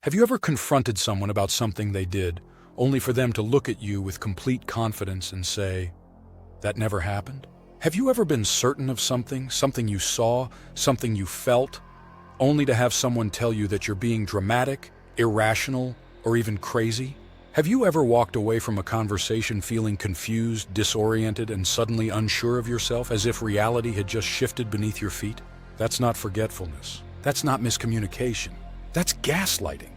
Have you ever confronted someone about something they did, only for them to look at you with complete confidence and say, "That never happened"? Have you ever been certain of something you saw, something you felt, only to have someone tell you that you're being dramatic, irrational, or even crazy? Have you ever walked away from a conversation feeling confused, disoriented, and suddenly unsure of yourself, as if reality had just shifted beneath your feet? That's not forgetfulness. That's not miscommunication. That's gaslighting,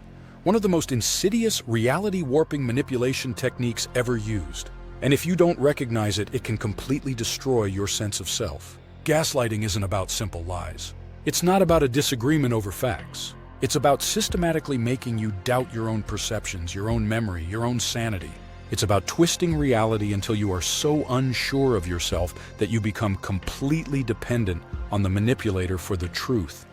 one of the most insidious, reality-warping manipulation techniques ever used. And if you don't recognize it, it can completely destroy your sense of self. Gaslighting isn't about simple lies. It's not about a disagreement over facts. It's about systematically making you doubt your own perceptions, your own memory, your own sanity. It's about twisting reality until you are so unsure of yourself that you become completely dependent on the manipulator for the truth.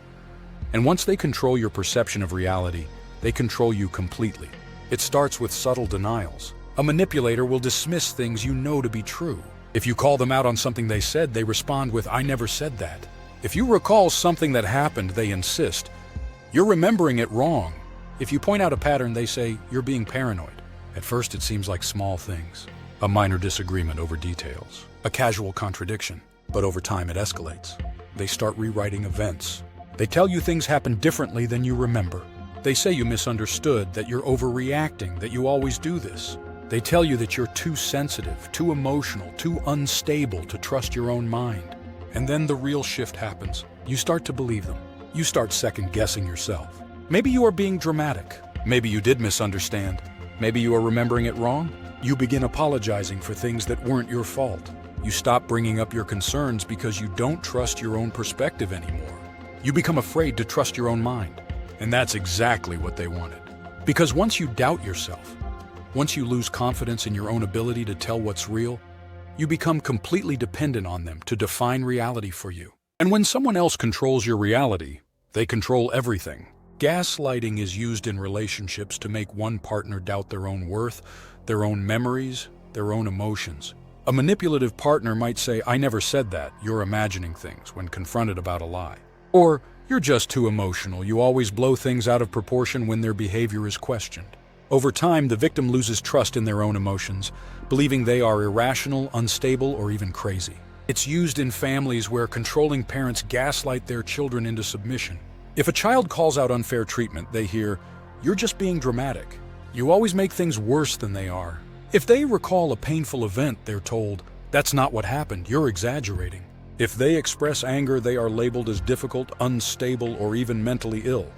And once they control your perception of reality, they control you completely. It starts with subtle denials. A manipulator will dismiss things you know to be true. If you call them out on something they said, they respond with, "I never said that." If you recall something that happened, they insist, "You're remembering it wrong." If you point out a pattern, they say, "You're being paranoid." At first, it seems like small things. A minor disagreement over details. A casual contradiction. But over time, it escalates. They start rewriting events. They tell you things happen differently than you remember. They say you misunderstood, that you're overreacting, that you always do this. They tell you that you're too sensitive, too emotional, too unstable to trust your own mind. And then the real shift happens. You start to believe them. You start second-guessing yourself. Maybe you are being dramatic. Maybe you did misunderstand. Maybe you are remembering it wrong. You begin apologizing for things that weren't your fault. You stop bringing up your concerns because you don't trust your own perspective anymore. You become afraid to trust your own mind. And that's exactly what they wanted. Because once you doubt yourself, once you lose confidence in your own ability to tell what's real, you become completely dependent on them to define reality for you. And when someone else controls your reality, they control everything. Gaslighting is used in relationships to make one partner doubt their own worth, their own memories, their own emotions. A manipulative partner might say, "I never said that, you're imagining things," when confronted about a lie. Or, "You're just too emotional, you always blow things out of proportion when their behavior is questioned." Over time, the victim loses trust in their own emotions, believing they are irrational, unstable, or even crazy. It's used in families where controlling parents gaslight their children into submission. If a child calls out unfair treatment, they hear, "You're just being dramatic. You always make things worse than they are." If they recall a painful event, they're told, "That's not what happened, you're exaggerating." If they express anger, they are labeled as difficult, unstable, or even mentally ill.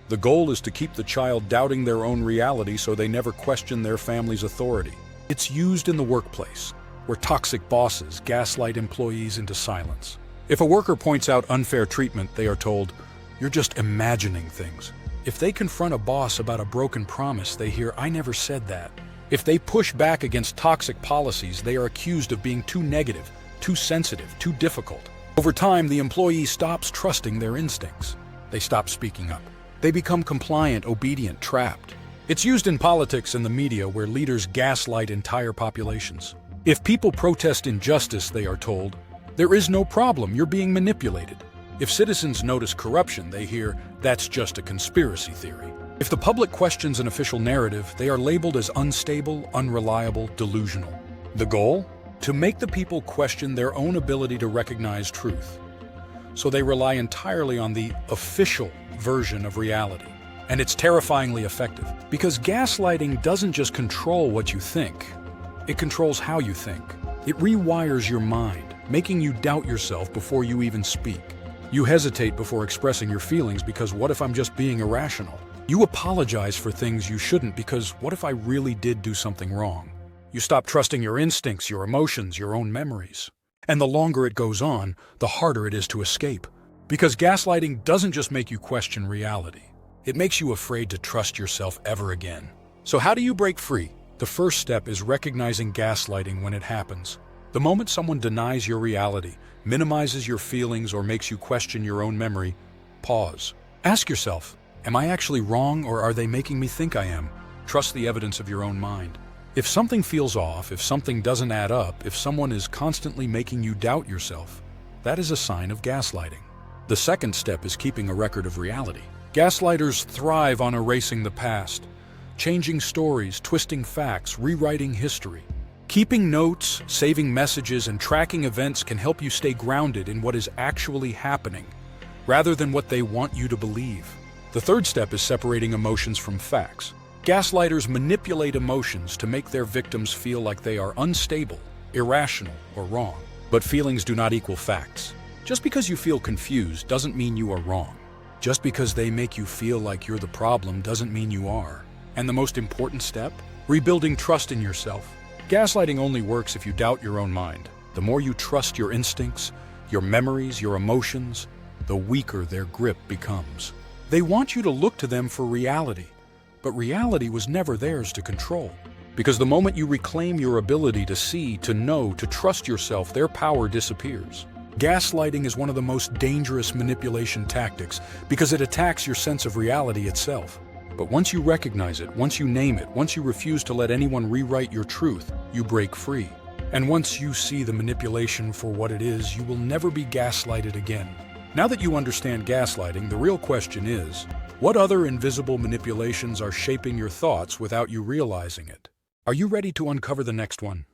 The goal is to keep the child doubting their own reality so they never question their family's authority. It's used in the workplace, where toxic bosses gaslight employees into silence. If a worker points out unfair treatment, they are told, "You're just imagining things." If they confront a boss about a broken promise, they hear, "I never said that." If they push back against toxic policies, they are accused of being too negative, too sensitive, too difficult. Over time, the employee stops trusting their instincts. They stop speaking up. They become compliant, obedient, trapped. It's used in politics and the media where leaders gaslight entire populations. If people protest injustice, they are told, "There is no problem, you're being manipulated." If citizens notice corruption, they hear, "That's just a conspiracy theory." If the public questions an official narrative, they are labeled as unstable, unreliable, delusional. The goal? To make the people question their own ability to recognize truth. So they rely entirely on the official version of reality. And it's terrifyingly effective, because gaslighting doesn't just control what you think, it controls how you think. It rewires your mind, making you doubt yourself before you even speak. You hesitate before expressing your feelings because what if I'm just being irrational? You apologize for things you shouldn't because what if I really did do something wrong? You stop trusting your instincts, your emotions, your own memories. And the longer it goes on, the harder it is to escape. Because gaslighting doesn't just make you question reality. It makes you afraid to trust yourself ever again. So how do you break free? The first step is recognizing gaslighting when it happens. The moment someone denies your reality, minimizes your feelings, or makes you question your own memory, pause. Ask yourself, am I actually wrong or are they making me think I am? Trust the evidence of your own mind. If something feels off, if something doesn't add up, if someone is constantly making you doubt yourself, that is a sign of gaslighting. The second step is keeping a record of reality. Gaslighters thrive on erasing the past, changing stories, twisting facts, rewriting history. Keeping notes, saving messages, and tracking events can help you stay grounded in what is actually happening, rather than what they want you to believe. The third step is separating emotions from facts. Gaslighters manipulate emotions to make their victims feel like they are unstable, irrational, or wrong. But feelings do not equal facts. Just because you feel confused doesn't mean you are wrong. Just because they make you feel like you're the problem doesn't mean you are. And the most important step? Rebuilding trust in yourself. Gaslighting only works if you doubt your own mind. The more you trust your instincts, your memories, your emotions, the weaker their grip becomes. They want you to look to them for reality, but reality was never theirs to control. Because the moment you reclaim your ability to see, to know, to trust yourself, their power disappears. Gaslighting is one of the most dangerous manipulation tactics because it attacks your sense of reality itself. But once you recognize it, once you name it, once you refuse to let anyone rewrite your truth, you break free. And once you see the manipulation for what it is, you will never be gaslighted again. Now that you understand gaslighting, the real question is, what other invisible manipulations are shaping your thoughts without you realizing it? Are you ready to uncover the next one?